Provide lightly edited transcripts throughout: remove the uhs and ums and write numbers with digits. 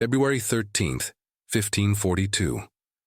February 13th, 1542.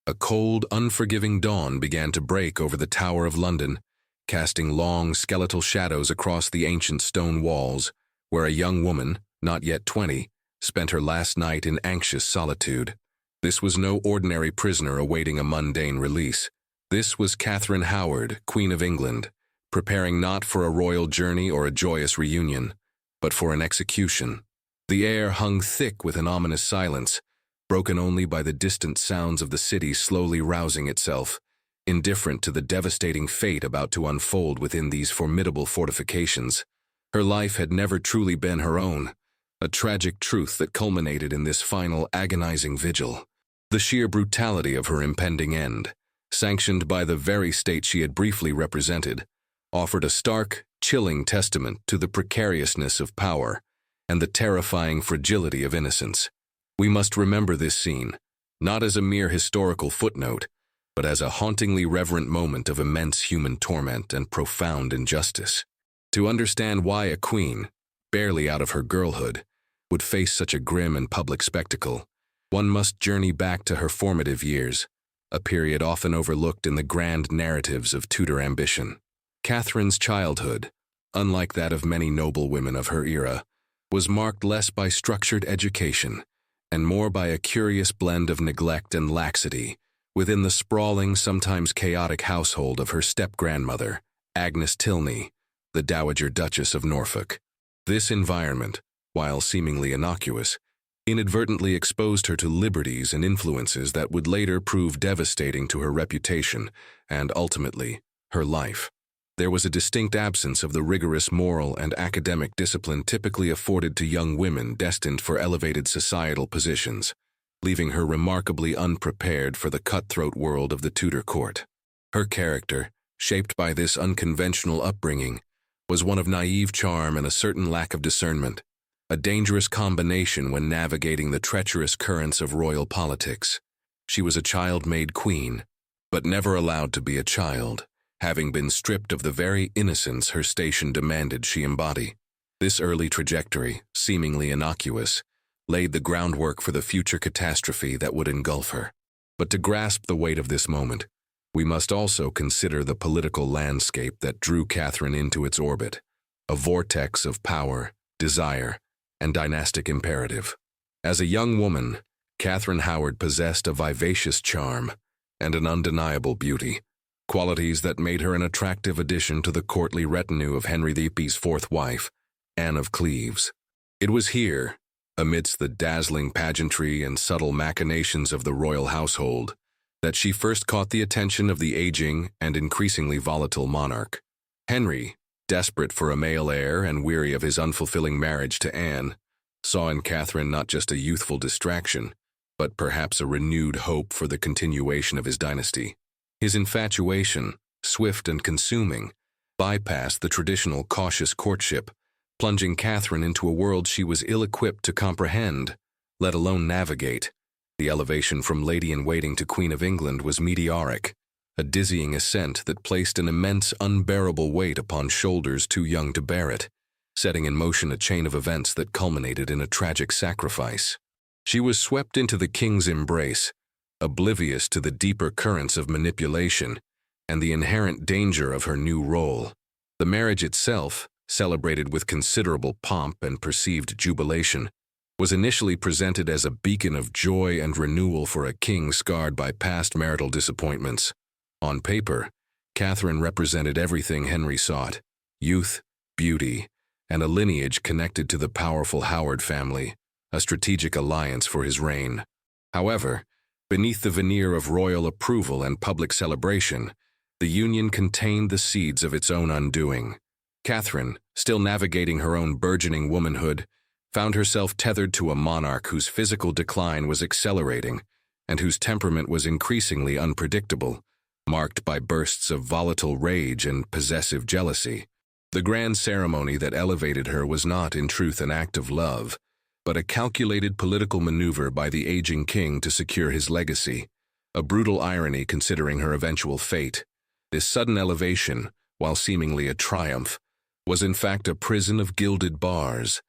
A cold, unforgiving dawn began to break over the Tower of London, casting long, skeletal shadows across the ancient stone walls, where a young woman, not yet 20, spent her last night in anxious solitude. This was no ordinary prisoner awaiting a mundane release. This was Catherine Howard, Queen of England, preparing not for a royal journey or a joyous reunion, but for an execution. The air hung thick with an ominous silence, broken only by the distant sounds of the city slowly rousing itself, indifferent to the devastating fate about to unfold within these formidable fortifications. Her life had never truly been her own, a tragic truth that culminated in this final agonizing vigil. The sheer brutality of her impending end, sanctioned by the very state she had briefly represented, offered a stark, chilling testament to the precariousness of power and the terrifying fragility of innocence. We must remember this scene, not as a mere historical footnote, but as a hauntingly reverent moment of immense human torment and profound injustice. To understand why a queen, barely out of her girlhood, would face such a grim and public spectacle, one must journey back to her formative years, a period often overlooked in the grand narratives of Tudor ambition. Catherine's childhood, unlike that of many noble women of her era, was marked less by structured education and more by a curious blend of neglect and laxity within the sprawling, sometimes chaotic household of her step-grandmother, Agnes Tilney, the Dowager Duchess of Norfolk. This environment, while seemingly innocuous, inadvertently exposed her to liberties and influences that would later prove devastating to her reputation and, ultimately, her life. There was a distinct absence of the rigorous moral and academic discipline typically afforded to young women destined for elevated societal positions, leaving her remarkably unprepared for the cutthroat world of the Tudor court. Her character, shaped by this unconventional upbringing, was one of naive charm and a certain lack of discernment, a dangerous combination when navigating the treacherous currents of royal politics. She was a child-made queen, but never allowed to be a child, having been stripped of the very innocence her station demanded she embody. This early trajectory, seemingly innocuous, laid the groundwork for the future catastrophe that would engulf her. But to grasp the weight of this moment, we must also consider the political landscape that drew Catherine into its orbit, a vortex of power, desire, and dynastic imperative. As a young woman, Catherine Howard possessed a vivacious charm and an undeniable beauty, qualities that made her an attractive addition to the courtly retinue of Henry VIII's fourth wife, Anne of Cleves. It was here, amidst the dazzling pageantry and subtle machinations of the royal household, that she first caught the attention of the aging and increasingly volatile monarch. Henry, desperate for a male heir and weary of his unfulfilling marriage to Anne, saw in Catherine not just a youthful distraction, but perhaps a renewed hope for the continuation of his dynasty. His infatuation, swift and consuming, bypassed the traditional cautious courtship, plunging Catherine into a world she was ill-equipped to comprehend, let alone navigate. The elevation from lady-in-waiting to Queen of England was meteoric, a dizzying ascent that placed an immense, unbearable weight upon shoulders too young to bear it, setting in motion a chain of events that culminated in a tragic sacrifice. She was swept into the king's embrace, oblivious to the deeper currents of manipulation and the inherent danger of her new role. The marriage itself, celebrated with considerable pomp and perceived jubilation, was initially presented as a beacon of joy and renewal for a king scarred by past marital disappointments. On paper, Catherine represented everything Henry sought: youth, beauty, and a lineage connected to the powerful Howard family, a strategic alliance for his reign. However, beneath the veneer of royal approval and public celebration, the union contained the seeds of its own undoing. Catherine, still navigating her own burgeoning womanhood, found herself tethered to a monarch whose physical decline was accelerating and whose temperament was increasingly unpredictable, marked by bursts of volatile rage and possessive jealousy. The grand ceremony that elevated her was not, in truth, an act of love, but a calculated political maneuver by the aging king to secure his legacy, a brutal irony considering her eventual fate. This sudden elevation, while seemingly a triumph, was in fact a prison of gilded bars,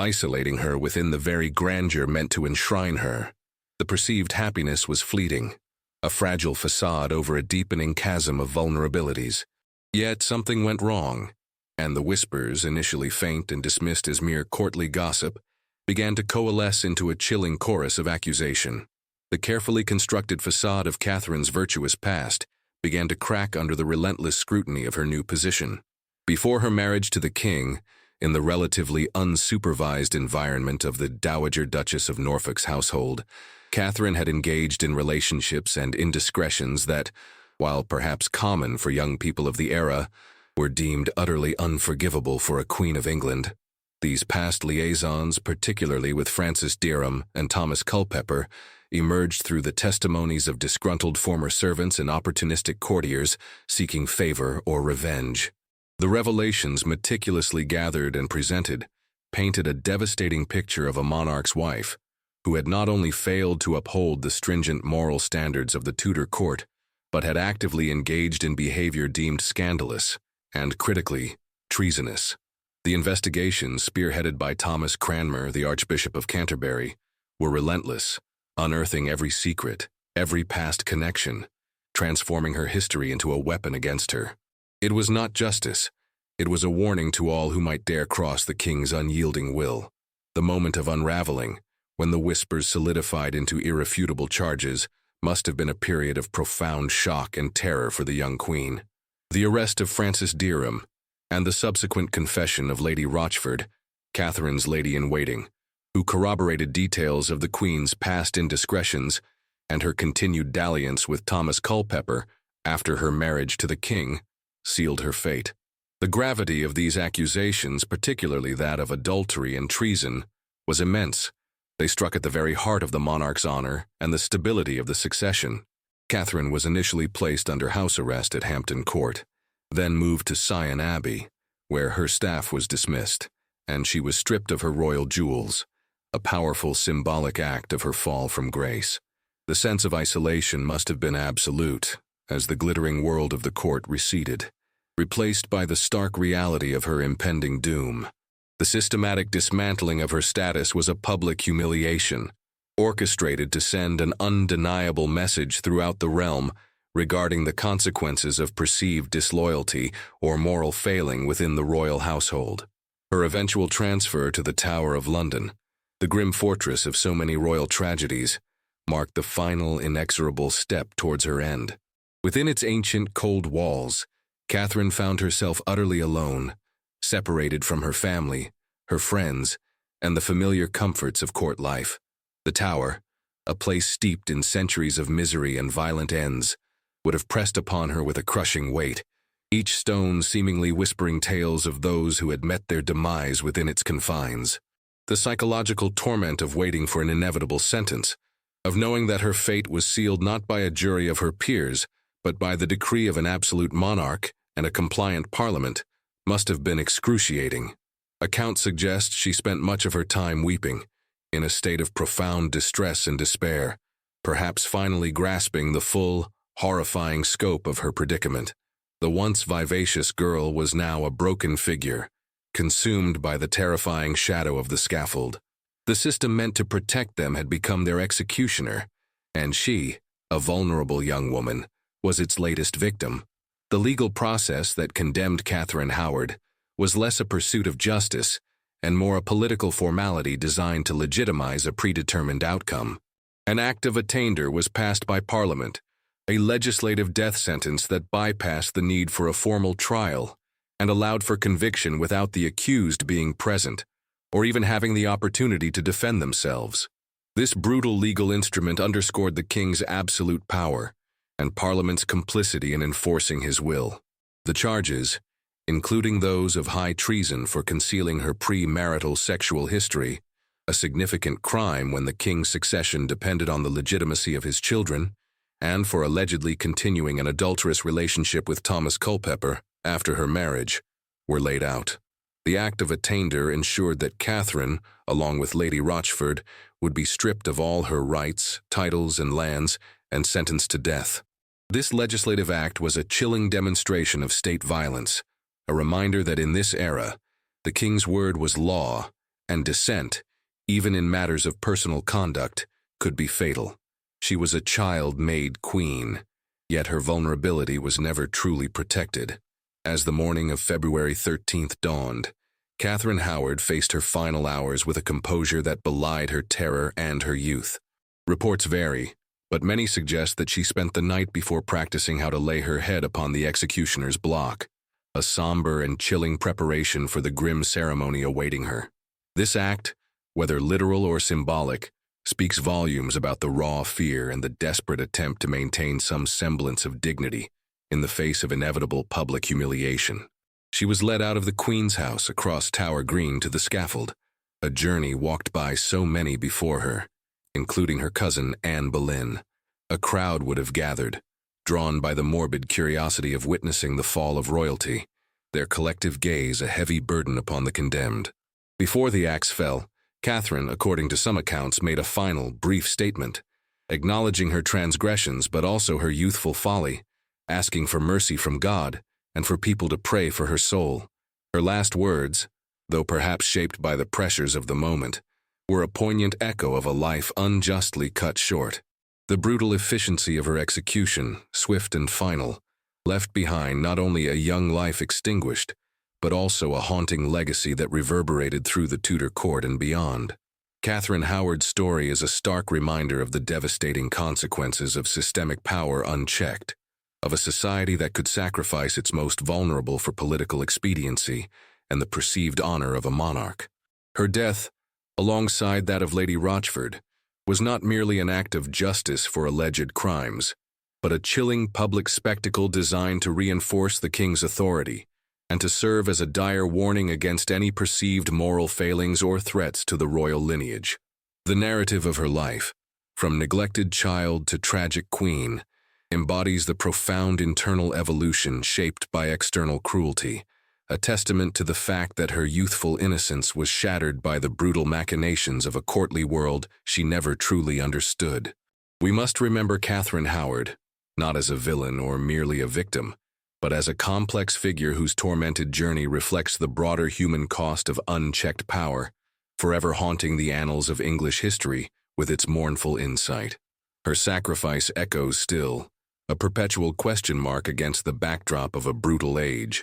isolating her within the very grandeur meant to enshrine her. The perceived happiness was fleeting, a fragile facade over a deepening chasm of vulnerabilities. Yet something went wrong, and the whispers, initially faint and dismissed as mere courtly gossip, began to coalesce into a chilling chorus of accusation. The carefully constructed facade of Catherine's virtuous past began to crack under the relentless scrutiny of her new position. Before her marriage to the king, in the relatively unsupervised environment of the Dowager Duchess of Norfolk's household, Catherine had engaged in relationships and indiscretions that, while perhaps common for young people of the era, were deemed utterly unforgivable for a Queen of England. These past liaisons, particularly with Francis Derham and Thomas Culpeper, emerged through the testimonies of disgruntled former servants and opportunistic courtiers seeking favor or revenge. The revelations, meticulously gathered and presented, painted a devastating picture of a monarch's wife, who had not only failed to uphold the stringent moral standards of the Tudor court, but had actively engaged in behavior deemed scandalous and, critically, treasonous. The investigations, spearheaded by Thomas Cranmer, the Archbishop of Canterbury, were relentless, unearthing every secret, every past connection, transforming her history into a weapon against her. It was not justice. It was a warning to all who might dare cross the king's unyielding will. The moment of unraveling, when the whispers solidified into irrefutable charges, must have been a period of profound shock and terror for the young queen. The arrest of Francis Derham, and the subsequent confession of Lady Rochford, Catherine's lady-in-waiting, who corroborated details of the queen's past indiscretions and her continued dalliance with Thomas Culpeper after her marriage to the king, sealed her fate. The gravity of these accusations, particularly that of adultery and treason, was immense. They struck at the very heart of the monarch's honor and the stability of the succession. Catherine was initially placed under house arrest at Hampton Court, then moved to Sion Abbey, where her staff was dismissed, and she was stripped of her royal jewels, a powerful symbolic act of her fall from grace. The sense of isolation must have been absolute, as the glittering world of the court receded, replaced by the stark reality of her impending doom. The systematic dismantling of her status was a public humiliation, orchestrated to send an undeniable message throughout the realm regarding the consequences of perceived disloyalty or moral failing within the royal household. Her eventual transfer to the Tower of London, the grim fortress of so many royal tragedies, marked the final inexorable step towards her end. Within its ancient, cold walls, Catherine found herself utterly alone, separated from her family, her friends, and the familiar comforts of court life. The Tower, a place steeped in centuries of misery and violent ends, would have pressed upon her with a crushing weight, each stone seemingly whispering tales of those who had met their demise within its confines. The psychological torment of waiting for an inevitable sentence, of knowing that her fate was sealed not by a jury of her peers, but by the decree of an absolute monarch and a compliant parliament, must have been excruciating. Accounts suggest she spent much of her time weeping, in a state of profound distress and despair, perhaps finally grasping the full, horrifying scope of her predicament. The once vivacious girl was now a broken figure, consumed by the terrifying shadow of the scaffold. The system meant to protect them had become their executioner, and she, a vulnerable young woman, was its latest victim. The legal process that condemned Catherine Howard was less a pursuit of justice and more a political formality designed to legitimize a predetermined outcome. An Act of Attainder was passed by Parliament, a legislative death sentence that bypassed the need for a formal trial and allowed for conviction without the accused being present or even having the opportunity to defend themselves. This brutal legal instrument underscored the king's absolute power and Parliament's complicity in enforcing his will. The charges, including those of high treason for concealing her premarital sexual history, a significant crime when the king's succession depended on the legitimacy of his children, and for allegedly continuing an adulterous relationship with Thomas Culpeper after her marriage, were laid out. The Act of Attainder ensured that Catherine, along with Lady Rochford, would be stripped of all her rights, titles, and lands, and sentenced to death. This legislative act was a chilling demonstration of state violence, a reminder that in this era, the king's word was law, and dissent, even in matters of personal conduct, could be fatal. She was a child-made queen, yet her vulnerability was never truly protected. As the morning of February 13th dawned, Catherine Howard faced her final hours with a composure that belied her terror and her youth. Reports vary, but many suggest that she spent the night before practicing how to lay her head upon the executioner's block, a somber and chilling preparation for the grim ceremony awaiting her. This act, whether literal or symbolic, speaks volumes about the raw fear and the desperate attempt to maintain some semblance of dignity in the face of inevitable public humiliation. She was led out of the Queen's house across Tower Green to the scaffold, a journey walked by so many before her, including her cousin Anne Boleyn. A crowd would have gathered, drawn by the morbid curiosity of witnessing the fall of royalty, their collective gaze a heavy burden upon the condemned. Before the axe fell, Catherine, according to some accounts, made a final, brief statement, acknowledging her transgressions but also her youthful folly, asking for mercy from God and for people to pray for her soul. Her last words, though perhaps shaped by the pressures of the moment, were a poignant echo of a life unjustly cut short. The brutal efficiency of her execution, swift and final, left behind not only a young life extinguished, but also a haunting legacy that reverberated through the Tudor court and beyond. Catherine Howard's story is a stark reminder of the devastating consequences of systemic power unchecked, of a society that could sacrifice its most vulnerable for political expediency and the perceived honor of a monarch. Her death, alongside that of Lady Rochford, was not merely an act of justice for alleged crimes, but a chilling public spectacle designed to reinforce the king's authority and to serve as a dire warning against any perceived moral failings or threats to the royal lineage. The narrative of her life, from neglected child to tragic queen, embodies the profound internal evolution shaped by external cruelty, a testament to the fact that her youthful innocence was shattered by the brutal machinations of a courtly world she never truly understood. We must remember Catherine Howard, not as a villain or merely a victim, but as a complex figure whose tormented journey reflects the broader human cost of unchecked power, forever haunting the annals of English history with its mournful insight. Her sacrifice echoes still, a perpetual question mark against the backdrop of a brutal age.